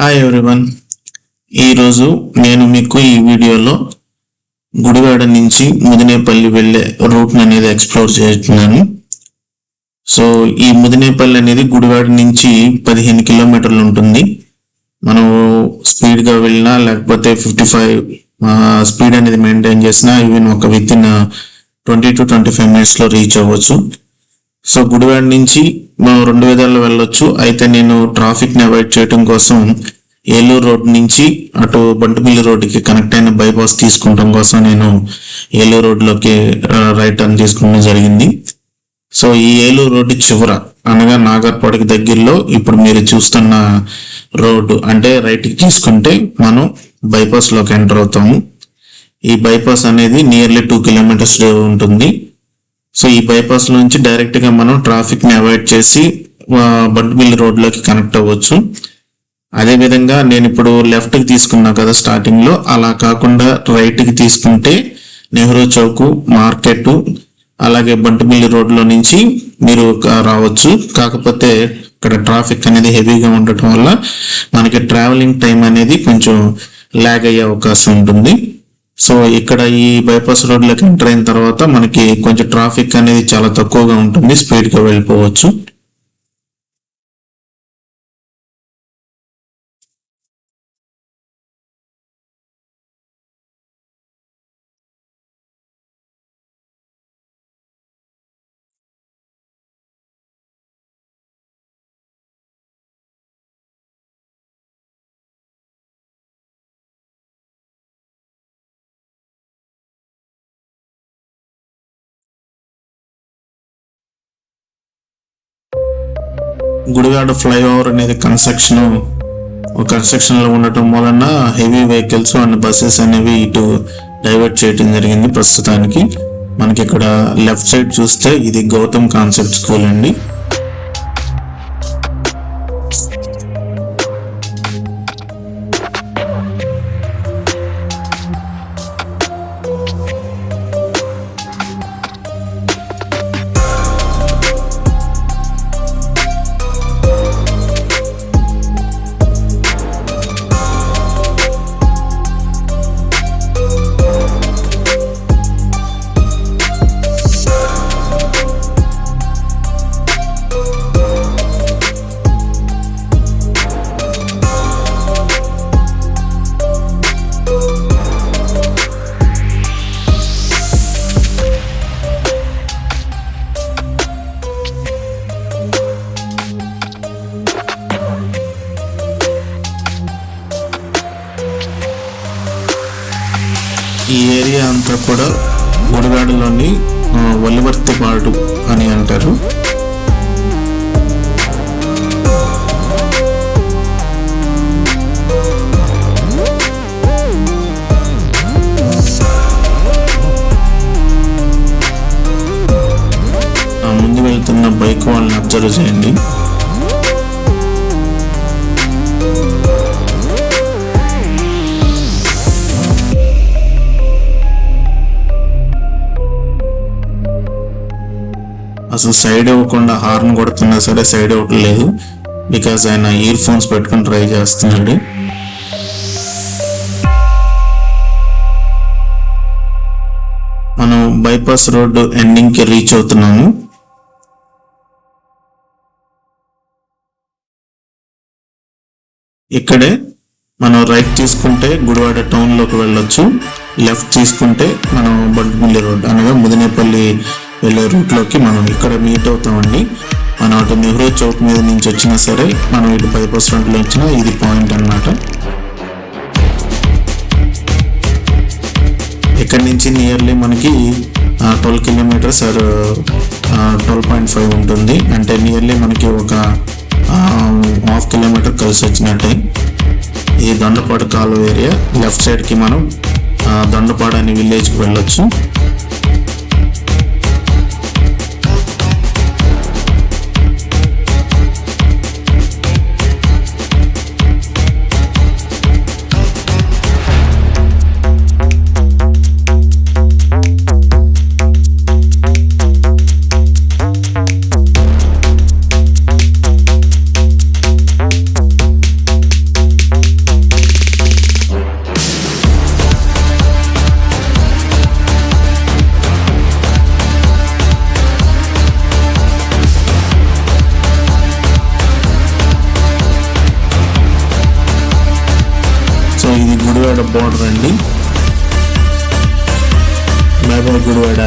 Hi everyone. ఈరోజు నేను మీకు ఈ వీడియోలో గుడివాడ నుంచి ముదినేపల్లి వెళ్ళే రూట్ అనేది ఎక్స్ప్లోర్ చేస్తున్నాను. సో ఈ ముదినేపల్లి అనేది గుడివాడ నుంచి 15 కిలోమీటర్లు ఉంటుంది. మనం స్పీడ్గా వెళ్ళినా లేకపోతే 55 స్పీడ్ అనేది మెయింటైన్ చేసినా ఈవెన్ ఒక వితిన్ 20 to 25 మినిట్స్లో రీచ్ అవ్వచ్చు. సో గుడివాడ నుంచి మనం 2 విధాల్లో వెళ్ళొచ్చు. అయితే నేను ట్రాఫిక్ని అవాయిడ్ చేయడం కోసం ఏలూరు రోడ్ నుంచి అటు బంటుమిల్లి రోడ్డుకి కనెక్ట్ అయిన బైపాస్ తీసుకుంటాం కోసం నేను ఏలూరు రోడ్లోకి రైట్ టర్న్ తీసుకోవడం జరిగింది. సో ఈ ఏలూరు రోడ్డు చివర అనగా నాగర్పాడుకి దగ్గరలో ఇప్పుడు మీరు చూస్తున్న రోడ్డు అంటే రైట్కి తీసుకుంటే మనం బైపాస్లోకి ఎంటర్ అవుతాము. ఈ బైపాస్ అనేది నియర్లీ 2 కిలోమీటర్స్ ఉంటుంది. సో ఈ బైపాస్ నుంచి డైరెక్ట్గా మనం ట్రాఫిక్ని అవాయిడ్ చేసి బంటుమిల్లి రోడ్లోకి కనెక్ట్ అవ్వచ్చు. అదేవిధంగా నేను ఇప్పుడు లెఫ్ట్కి తీసుకున్నా కదా స్టార్టింగ్లో, అలా కాకుండా రైట్కి తీసుకుంటే నెహ్రూ చౌక్, మార్కెట్, అలాగే బంటుమిల్లి రోడ్లో నుంచి మీరు రావచ్చు. కాకపోతే ఇక్కడ ట్రాఫిక్ అనేది హెవీగా ఉండటం వల్ల మనకి ట్రావెలింగ్ టైం అనేది కొంచెం ల్యాగ్ అయ్యే అవకాశం ఉంటుంది. సో ఇక్కడ ఈ బైపాస్ రోడ్లోకి ఎంటర్ అయిన తర్వాత మనకి కొంచెం ట్రాఫిక్ అనేది చాలా తక్కువగా ఉంటుంది, స్పీడ్గా వెళ్ళిపోవచ్చు. గుడివాడ ఫ్లైఓవర్ అనేది కన్స్ట్రక్షన్ లో ఉండటం వలన హెవీ వెహికల్స్ అండ్ బస్సెస్ అనేవి ఇటు డైవర్ట్ చేయడం జరిగింది. ప్రస్తుతానికి మనకి ఇక్కడ లెఫ్ట్ సైడ్ చూస్తే ఇది గౌతమ్ కాన్సెప్ట్ స్కూల్ అండి. ఈ ఏరియా అంతా కూడా గుడివాడలోని వలివర్తిపాడు అని అంటారు. ముందు వెళ్తున్న బైక్ వాళ్ళని అబ్జర్వ్ చేయండి. అసలు సైడ్ ఇవ్వకుండా హార్న్ కొడుతున్నా సరే సైడ్ ఇవ్వట్లేదు, బికాజ్ ఆయన ఇయర్ ఫోన్స్ పెట్టుకుని ట్రై చేస్తున్నాడు. మనం బైపాస్ రోడ్డు ఎండింగ్కి రీచ్ అవుతున్నాము. ఇక్కడే మనం రైట్ తీసుకుంటే గుడివాడ టౌన్లోకి వెళ్ళొచ్చు, లెఫ్ట్ తీసుకుంటే మనం బంటుమిల్లి రోడ్ అనగా ముదినేపల్లి వెళ్ళే రూట్లోకి మనం ఇక్కడ మీట్ అవుతామండి. మనం అటు నెహ్రూ చౌక్ మీద నుంచి వచ్చినా సరే మనం ఇటు బైపాస్ రోడ్లో వచ్చినా ఇది పాయింట్ అన్నమాట. ఇక్కడ నుంచి నియర్లీ మనకి 12 కిలోమీటర్స్ 12.5 ఉంటుంది. అంటే నియర్లీ మనకి ఒక 1/2 కిలోమీటర్ కలిసి వచ్చినట్టే. ఈ దొండపాడు కాలువ ఏరియా, లెఫ్ట్ సైడ్కి మనం దొండపాడు అనే విలేజ్కి వెళ్ళొచ్చు. బోర్డర్ అండి. By by Gudivada.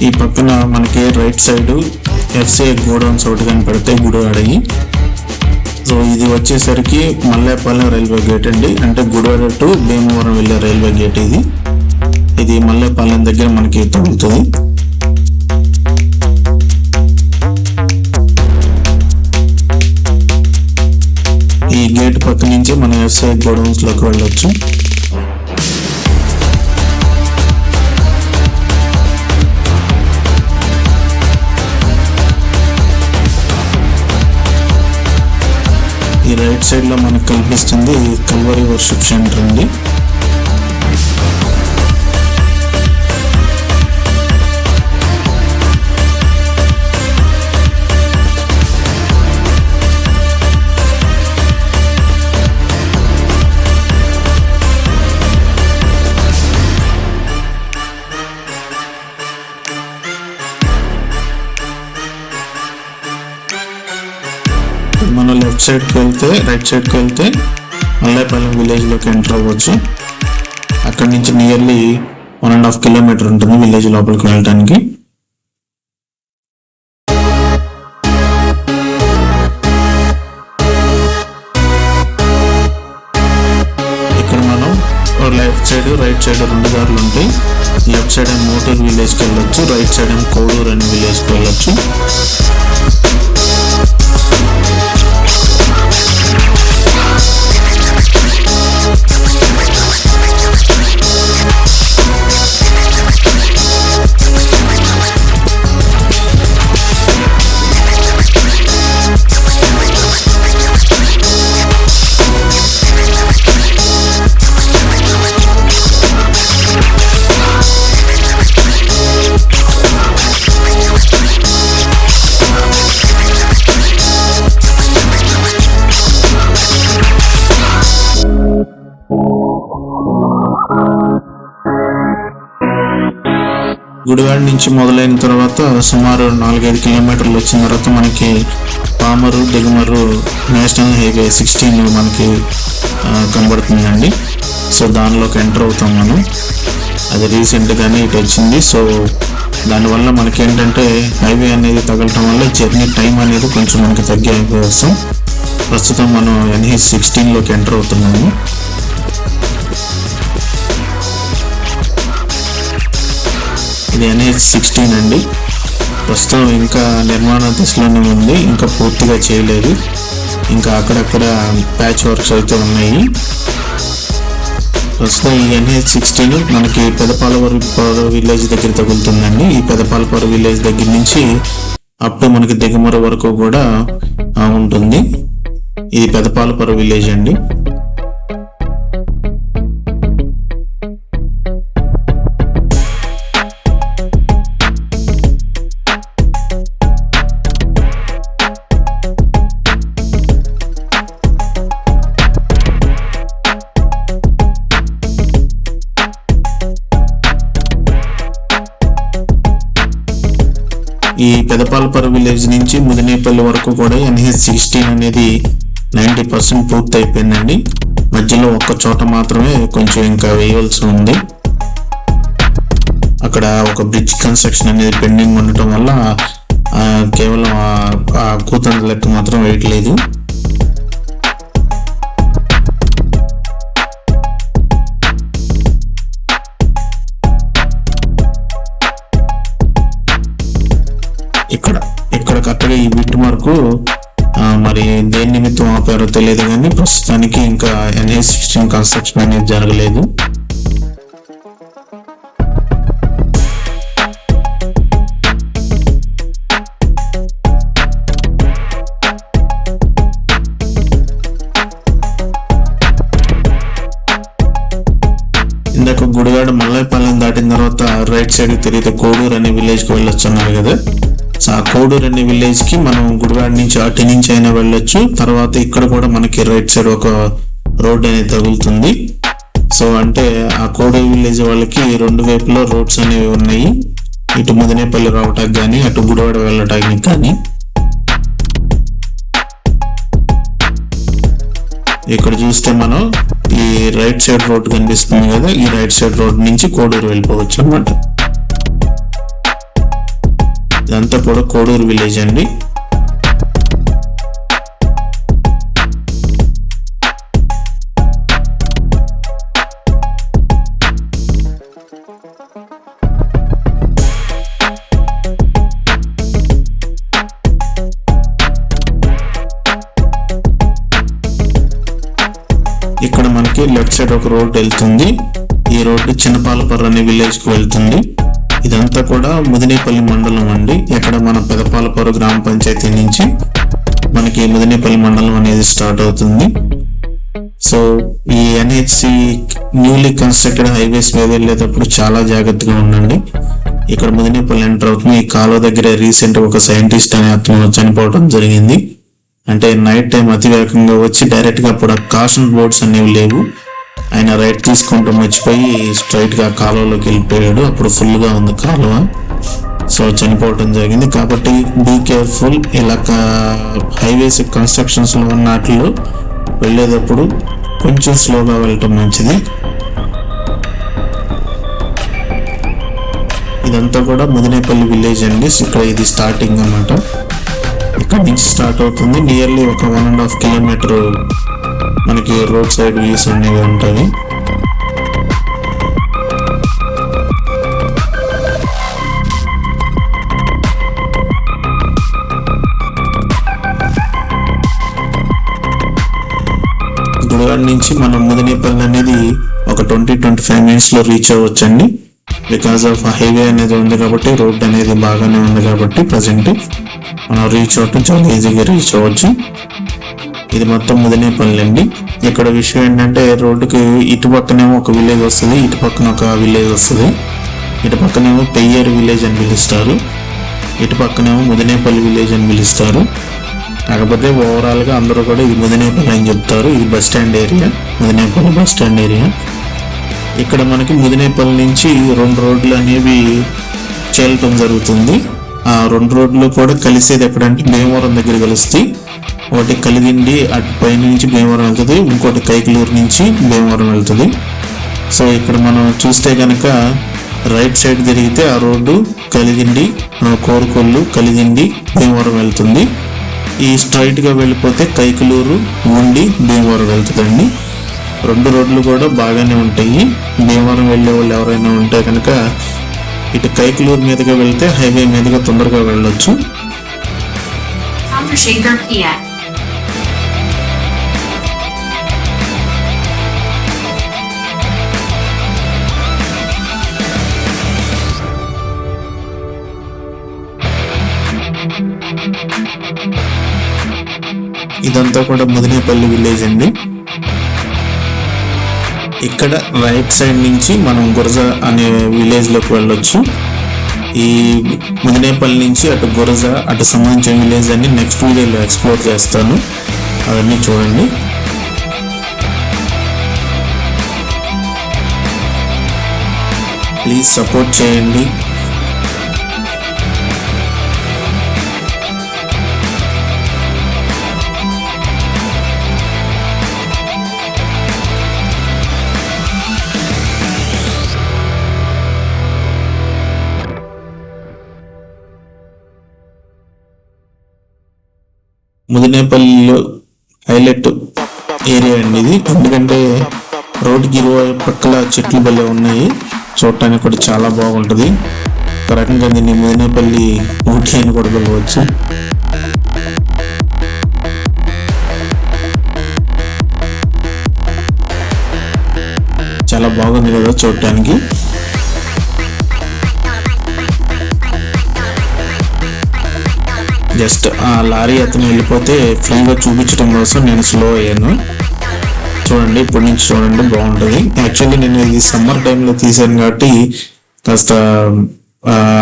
ఈ పక్కన మనకి రైట్ సైడ్ ఎఫ్సిఐ గోడౌన్స్ ఒకటి కనపడితే గుడివాడయి. సో ఇది వచ్చేసరికి మల్లేపాలెం రైల్వే గేట్ అండి, అంటే గుడివాడ టు భీమవరం వెళ్ళే రైల్వే గేట్ ఇది. ఇది మల్లేపాలెం దగ్గర మనకి తగులుతుంది. ఈ గేట్ పక్క నుంచి మనం ఎఫ్సిఐ గోడౌన్స్ లోకి వెళ్ళొచ్చు. ఈ రైట్ సైడ్ లో మనకు కనిపిస్తుంది కల్వరి వర్షిప్ సెంటర్ అండి. మనం లెఫ్ట్ సైడ్కి వెళ్తే రైట్ సైడ్కి వెళ్తే మల్లేపాలెం విలేజ్లోకి ఎంటర్ అవ్వచ్చు. అక్కడి నుంచి నియర్లీ 1.5 కిలోమీటర్ ఉంటుంది విలేజ్ లోపలికి వెళ్ళడానికి. ఇక్కడ మనం లెఫ్ట్ సైడ్ రైట్ సైడ్ 2 దారులు ఉంటాయి. లెఫ్ట్ సైడ్ ఏమో మోటూరు విలేజ్కి వెళ్ళొచ్చు, రైట్ సైడ్ ఏమో కోడూరు అనే విలేజ్కి వెళ్ళొచ్చు. గుడివాడ నుంచి మొదలైన తర్వాత సుమారు 4-5 కిలోమీటర్లు వచ్చిన తర్వాత మనకి పామరు దిగుమరు నేషనల్ హైవే 16 మనకి కనబడుతుందండి. సో దానిలోకి ఎంటర్ అవుతాం మనం. అది రీసెంట్గానే ఇటు వచ్చింది. సో దానివల్ల మనకి ఏంటంటే హైవే అనేది తగలటం వల్ల జర్నీ టైం అనేది కొంచెం మనకి తగ్గే అవకాశం. ప్రస్తుతం మనం NH16లోకి ఎంటర్ అవుతున్నాము. ఇది NH16 అండి. ప్రస్తుతం ఇంకా నిర్మాణ దశలోనే ఉంది, ఇంకా పూర్తిగా చేయలేదు. ఇంకా అక్కడక్కడ ప్యాచ్ వర్క్స్ అయితే ఉన్నాయి. ప్రస్తుతం ఈ NH16 మనకి పెదపాలవరం విలేజ్ దగ్గర తగులుతుందండి. ఈ పెదపాలవరం విలేజ్ దగ్గర నుంచి అప్ టు మనకి దిగుమర వరకు కూడా ఉంటుంది. ఇది పెదపాలవరం విలేజ్ అండి. ఈ పెదపాలపురం విలేజ్ నుంచి ముదినేపల్లి వరకు కూడా NH16 అనేది 90% పూర్తి అయిపోయిందండి. మధ్యలో ఒక్క చోట మాత్రమే కొంచెం ఇంకా వేయవలసి ఉంది. అక్కడ ఒక బ్రిడ్జ్ కన్స్ట్రక్షన్ అనేది పెండింగ్ ఉండటం వల్ల కేవలం ఆ కూతంత లెక్క మాత్రం వేయట్లేదు. ఇక్కడ కరెక్ట్గా ఈ బిట్ మార్కు మరి దేని నిమిత్తం ఆపారో తెలియదు, కానీ ప్రస్తుతానికి ఇంకా NH16 కన్స్ట్రక్షన్ అనేది జరగలేదు. రైట్ సైడ్ తిరిగితే కోడూరు అనే విలేజ్కి వెళ్ళొచ్చు అన్నారు కదా. సో ఆ కోడూరు అనే విలేజ్కి మనం గుడివాడ నుంచి అటు నుంచి అయినా వెళ్ళొచ్చు. తర్వాత ఇక్కడ కూడా మనకి రైట్ సైడ్ ఒక రోడ్ అనేది తగులుతుంది. సో అంటే ఆ కోడూరు విలేజ్ వాళ్ళకి రెండు వైపులో రోడ్స్ అనేవి ఉన్నాయి, ఇటు ముదినేపల్లి రావటానికి కానీ అటు గుడివాడ వెళ్ళటానికి కానీ. ఇక్కడ చూస్తే మనం ఈ రైట్ సైడ్ రోడ్ కనిపిస్తుంది కదా, ఈ రైట్ సైడ్ రోడ్ నుంచి కోడూరు వెళ్ళిపోవచ్చు అన్నమాట. ఇదంతా కూడా కోడూరు విలేజ్ అండి. ఇక్కడ మనకి లెఫ్ట్ సైడ్ ఒక రోడ్ వెళ్తుంది. ఈ రోడ్డు చిన్నపాలపర్రు అనే విలేజ్ కు వెళ్తుంది. ఇదంతా కూడా ముదినేపల్లి మండలం అండి. ఇక్కడ మన పెదపాలపర్రు గ్రామ పంచాయతీ నుంచి మనకి ముదినేపల్లి మండలం అనేది స్టార్ట్ అవుతుంది. సో ఈ ఎన్హెచ్సి న్యూలీ కన్స్ట్రక్టెడ్ హైవేస్ మీద వెళ్ళేటప్పుడు చాలా జాగ్రత్తగా ఉండండి. ఇక్కడ ముదినేపల్లి ఎంటర్ అవుతుంది. ఈ కాలువ దగ్గర రీసెంట్ ఒక సైంటిస్ట్ అనే అతను చనిపోవడం జరిగింది. అంటే నైట్ టైం అతివేగంగా వచ్చి డైరెక్ట్ గా అప్పుడు కాషన్ బోర్డ్స్ అనేవి లేవు, ఆయన రైట్ తీసుకుంటూ మర్చిపోయి స్ట్రైట్ గా కాలువలోకి వెళ్ళిపోయాడు. అప్పుడు ఫుల్ గా ఉంది కాలువ. సో చనిపోవడం జరిగింది. కాబట్టి బీ కేర్ఫుల్. ఇలా హైవేస్ కన్స్ట్రక్షన్స్ లో ఉన్న వాటిలో వెళ్ళేటప్పుడు కొంచెం స్లోగా వెళ్ళటం మంచిది. ఇదంతా కూడా ముదినేపల్లి విలేజ్ అండి. ఇక్కడ ఇది స్టార్టింగ్ అన్నమాట. ఇక్కడ నుంచి స్టార్ట్ అవుతుంది. నియర్లీ ఒక 1.5 కిలోమీటర్ మనకి రోడ్ సైడ్ వ్యూస్ అనేవి ఉంటాయి. గుడివాడ నుంచి మనం ముదినేపల్లి అనేది ఒక 20-25 మినిట్స్ లో రీచ్ అవ్వచ్చండి. బికాస్ ఆఫ్ హైవే అనేది ఉంది కాబట్టి, రోడ్ అనేది బాగానే ఉంది కాబట్టి ప్రజెంట్ మనం రీచ్ అవటం చాలా ఈజీగా రీచ్ అవ్వచ్చు. ఇది మొత్తం ముదినేపల్లి అండి. ఇక్కడ విషయం ఏంటంటే రోడ్డుకి ఇటు పక్కనేమో ఒక విలేజ్ వస్తుంది, ఇటు పక్కన ఒక విలేజ్ వస్తుంది. ఇటు పక్కనేమో పెయ్యేరు విలేజ్ అని పిలుస్తారు, ఇటు పక్కనేమో ముదినేపల్లి విలేజ్ అని పిలుస్తారు. కాకపోతే ఓవరాల్ గా అందరూ కూడా ఇది ముదినేపల్లి అని చెప్తారు. ఇది bus stand area, Mudinepalli bus stand area. ఇక్కడ మనకి ముదినేపల్లి నుంచి 2 రోడ్లు అనేవి చేరటం జరుగుతుంది. ఆ 2 రోడ్లు కూడా కలిసేది ఎక్కడంటే భీమవరం దగ్గర కలుస్తాయి. ఒకటి కలిదిండి అటు పై నుంచి భీమవరం వెళ్తుంది, ఇంకోటి కైకలూరు నుంచి భీమవరం వెళ్తుంది. సో ఇక్కడ మనం చూస్తే కనుక రైట్ సైడ్ తిరిగితే ఆ రోడ్డు కలిదిండి, కోరుకొల్లు, కలిదిండి, భీమవరం వెళ్తుంది. ఈ స్ట్రైట్ గా వెళ్ళిపోతే కైకలూరు, ఉండి, భీమవరం వెళ్తుందండి. 2 రోడ్లు కూడా బాగానే ఉంటాయి. భీమవరం వెళ్ళే వాళ్ళు ఎవరైనా ఉంటే కనుక ఇటు కైకలూరు మీదుగా వెళ్తే హైవే మీదుగా తొందరగా వెళ్ళొచ్చు. ఇదంతా కూడా ముదినేపల్లి విలేజ్ అండి. ఇక్కడ రైట్ సైడ్ నుంచి మనం గురజ అనే విలేజ్ లోకి వెళ్ళొచ్చు. ఈ ముదినేపల్లి నుంచి అటు గురజ, అటు సంబంధించిన విలేజ్ అన్ని నెక్స్ట్ వీడియోలో ఎక్స్ప్లోర్ చేస్తాను, అవన్నీ చూడండి. ప్లీజ్ సపోర్ట్ చేయండి. ముదినేపల్లిలో హైలైట్ ఏరియా అండి ఇది. ఎందుకంటే రోడ్డుకి ఇరువైపు పక్కల చెట్లు భలే ఉన్నాయి, చూడటానికి కూడా చాలా బాగుంటుంది. ఒక రకంగా దీన్ని ముదినేపల్లి ఊటీ అని కూడా పిలవచ్చు. చాలా బాగుంది కదా చూడటానికి. జస్ట్ ఆ లారీ అతను వెళ్ళిపోతే ఫ్రీగా చూపించడం కోసం నేను స్లో అయ్యాను. చూడండి, ఇప్పటి నుంచి చూడండి, బాగుంటుంది. యాక్చువల్లీ నేను ఇది సమ్మర్ టైంలో తీసాను కాబట్టి కాస్త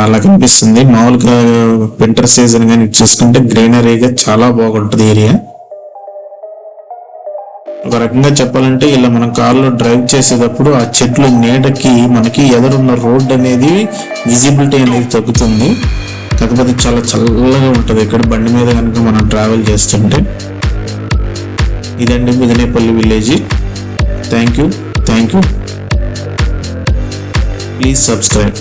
అలా కనిపిస్తుంది. మామూలుగా వింటర్ సీజన్ కానీ చూసుకుంటే గ్రీనరీగా చాలా బాగుంటుంది ఏరియా. ఒక రకంగా చెప్పాలంటే ఇలా మనం కార్లో డ్రైవ్ చేసేటప్పుడు ఆ చెట్లు నీడకి మనకి ఎదురున్న రోడ్ అనేది విజిబిలిటీ అనేది తగ్గుతుంది. కాకపోతే చాలా చల్లగా ఉంటుంది ఇక్కడ బండి మీద కనుక మనం ట్రావెల్ చేస్తుంటే. ఇదండి Mudinepalli village. Thank you. Please subscribe.